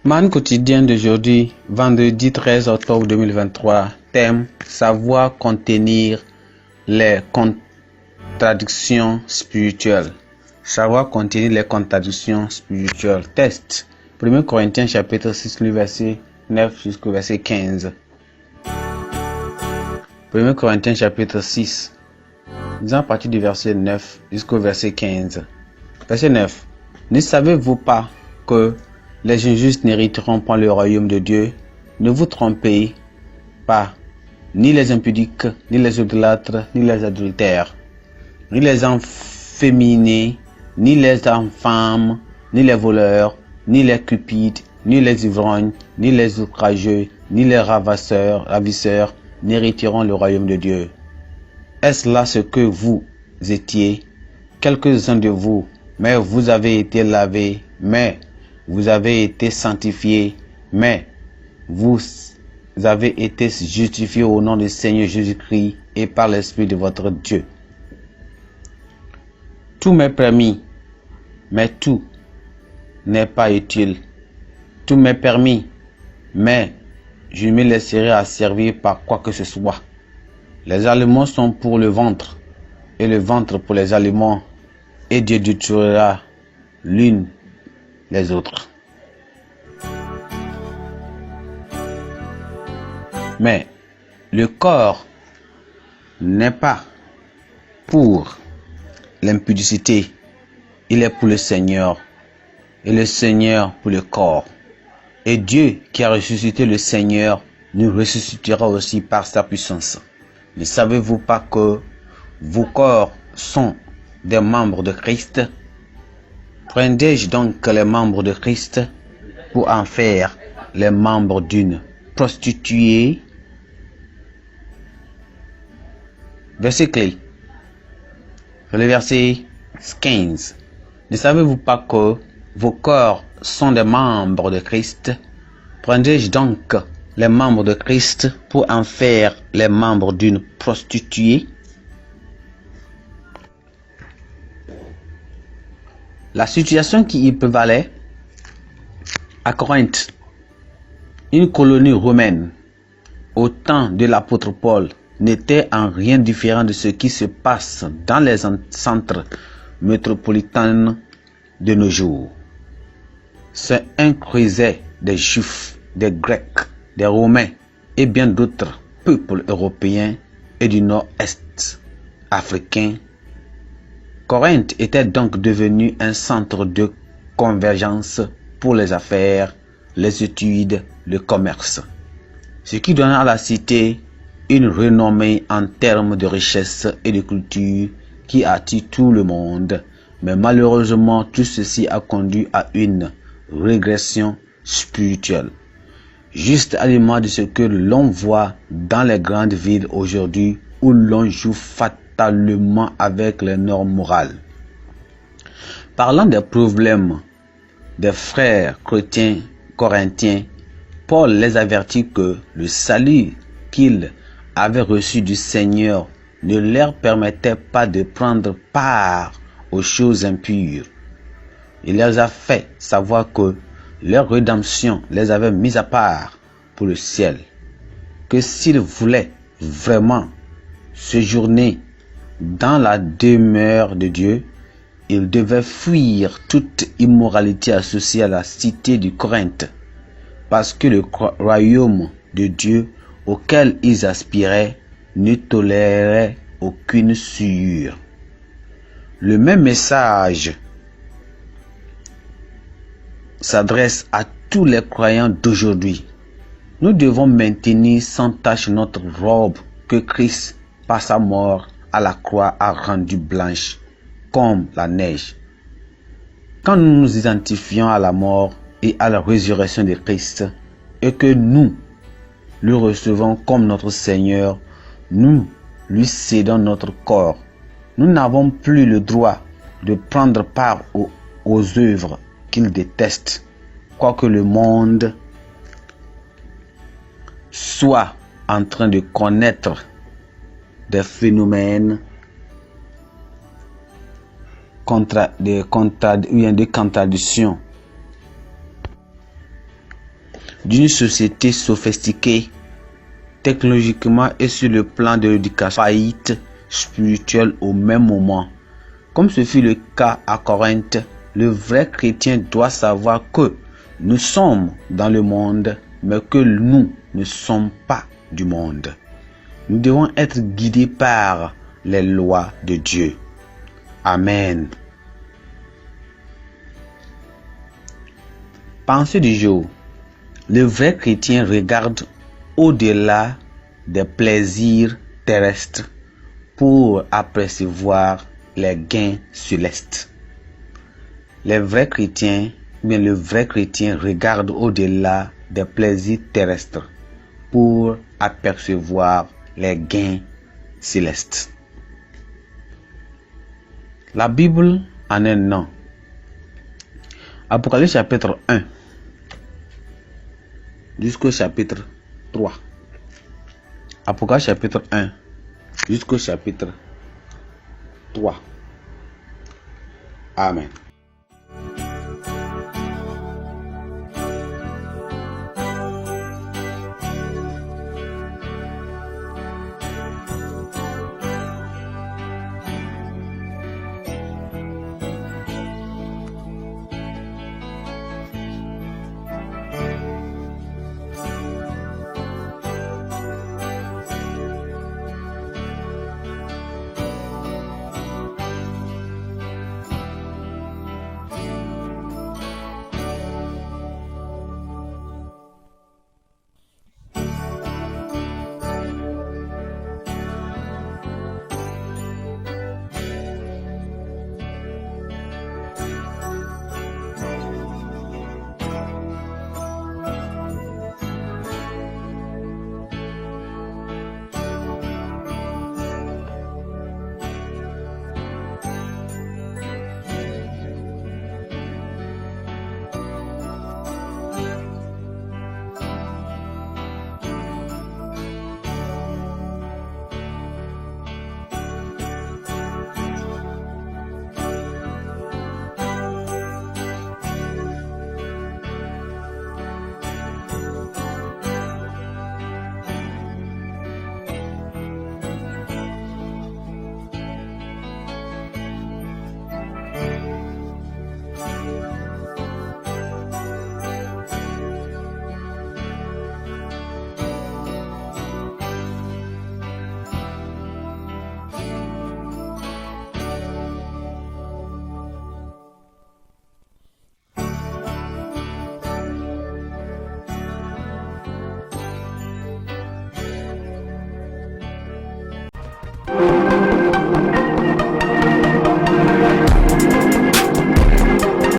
Man quotidien d'aujourd'hui, vendredi 13 octobre 2023, thème savoir contenir les contradictions spirituelles. Savoir contenir les contradictions spirituelles. Test 1 Corinthiens chapitre 6, le verset 9 jusqu'au verset 15. 1 Corinthiens chapitre 6, disons à partir du verset 9 jusqu'au verset 15. Verset 9. Ne savez-vous pas que les injustes n'hériteront pas le royaume de Dieu? Ne vous trompez pas, ni les impudiques, ni les idolâtres, ni les adultères, ni les efféminés, ni les infâmes, ni les voleurs, ni les cupides, ni les ivrognes, ni les outrageux, ni les ravisseurs n'hériteront le royaume de Dieu. Est-ce là ce que vous étiez? Quelques-uns de vous, mais vous avez été lavés, mais vous avez été sanctifiés, mais vous avez été justifiés au nom du Seigneur Jésus-Christ et par l'Esprit de votre Dieu. Tout m'est permis, mais tout n'est pas utile. Tout m'est permis, mais je me laisserai asservir par quoi que ce soit. Les aliments sont pour le ventre, et le ventre pour les aliments, et Dieu détruira l'une les autres. Mais le corps n'est pas pour l'impudicité, il est pour le Seigneur, et le Seigneur pour le corps. Et Dieu qui a ressuscité le Seigneur nous ressuscitera aussi par sa puissance. Ne savez-vous pas que vos corps sont des membres de Christ? Prendrai-je donc les membres de Christ pour en faire les membres d'une prostituée? Verset clé. Le verset 15. Ne savez-vous pas que vos corps sont des membres de Christ? Prendrai-je donc les membres de Christ pour en faire les membres d'une prostituée? La situation qui y prévalait à Corinthe, une colonie romaine, au temps de l'apôtre Paul, n'était en rien différent de ce qui se passe dans les centres métropolitains de nos jours. C'est un creuset des Juifs, des Grecs, des Romains et bien d'autres peuples européens et du nord-est africain. Corinthe était donc devenu un centre de convergence pour les affaires, les études, le commerce, ce qui donna à la cité une renommée en termes de richesse et de culture qui attire tout le monde. Mais malheureusement, tout ceci a conduit à une régression spirituelle, juste à l'image de ce que l'on voit dans les grandes villes aujourd'hui où l'on joue fatalement avec les normes morales. Parlant des problèmes des frères chrétiens corinthiens, Paul les avertit que le salut qu'ils avaient reçu du Seigneur ne leur permettait pas de prendre part aux choses impures. Il leur a fait savoir que leur rédemption les avait mis à part pour le ciel, que s'ils voulaient vraiment séjourner dans la demeure de Dieu, ils devaient fuir toute immoralité associée à la cité de Corinthe, parce que le royaume de Dieu auquel ils aspiraient ne tolérait aucune souillure. Le même message s'adresse à tous les croyants d'aujourd'hui. Nous devons maintenir sans tache notre robe que Christ, par sa mort à la croix, a rendue blanche comme la neige. Quand nous nous identifions à la mort et à la résurrection de Christ et que nous le recevons comme notre Seigneur, nous lui cédons notre corps. Nous n'avons plus le droit de prendre part aux œuvres qu'il déteste, quoique le monde soit en train de connaître des phénomènes de contradiction d'une société sophistiquée, technologiquement et sur le plan de l'éducation, faillite spirituelle au même moment. Comme ce fut le cas à Corinthe, le vrai chrétien doit savoir que nous sommes dans le monde, mais que nous ne sommes pas du monde. Nous devons être guidés par les lois de Dieu. Amen. Pensée du jour. Le vrai chrétien regarde au-delà des plaisirs terrestres pour apercevoir les gains célestes. Le vrai chrétien regarde au-delà des plaisirs terrestres pour apercevoir les gains célestes. La Bible en un nom. Apocalypse chapitre 1 jusqu'au chapitre 3. Apocalypse chapitre 1 jusqu'au chapitre 3. Amen.